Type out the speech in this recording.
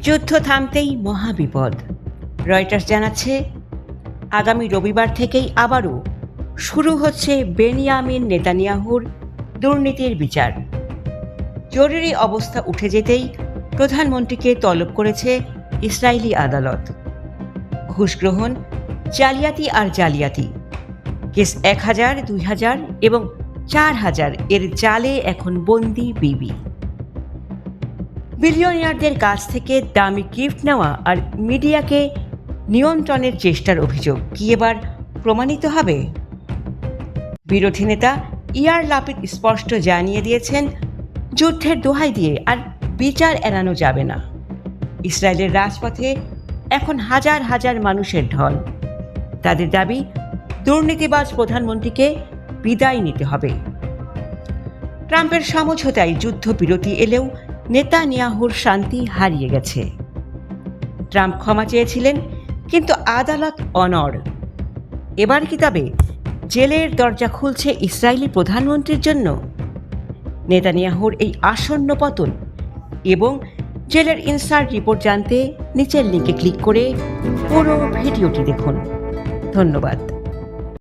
যুদ্ধ থামতেই মহাবিপদ। রয়টার্স জানাচ্ছে আগামী রবিবার থেকেই আবারও শুরু হচ্ছে বেনিয়ামিন নেতানিয়াহুর দুর্নীতির বিচার। জরুরি অবস্থা উঠে যেতেই প্রধানমন্ত্রীকে তলব করেছে ইসরায়েলি আদালত। ঘুষ গ্রহণ, জালিয়াতি আর জালিয়াতি কেস 1000, 2000 এবং 4000 এর জালে এখন বন্দি বিবি। বিলিয়নিয়ারদের কাছ থেকে দামি গিফট নেওয়া আর মিডিয়াকে নিয়ন্ত্রণের চেষ্টার অভিযোগ কি এবার প্রমাণিত হবে? বিরোধী নেতা ইয়ার লাপিদ স্পষ্ট জানিয়ে দিয়েছেন, যুদ্ধের দোহাই দিয়ে আর বিচার এড়ানো যাবে না। ইসরায়েলের রাজপথে এখন হাজার হাজার মানুষের ঢল। তাদের দাবি, দুর্নীতিবাজ প্রধানমন্ত্রীকে বিদায় নিতে হবে। ট্রাম্পের সমঝোতায় যুদ্ধবিরতি এলেও নেতানিয়াহুর শান্তি হারিয়ে গেছে। ট্রাম্প ক্ষমা চেয়েছিলেন, কিন্তু আদালত অনড়। এবার কি তবে জেলের দরজা খুলছে ইসরায়েলি প্রধানমন্ত্রীর জন্য? নেতানিয়াহুর এই আসন্ন পতন এবং জেলের ইনসাইড রিপোর্ট জানতে নিচের লিঙ্কে ক্লিক করে পুরো ভিডিওটি দেখুন। ধন্যবাদ।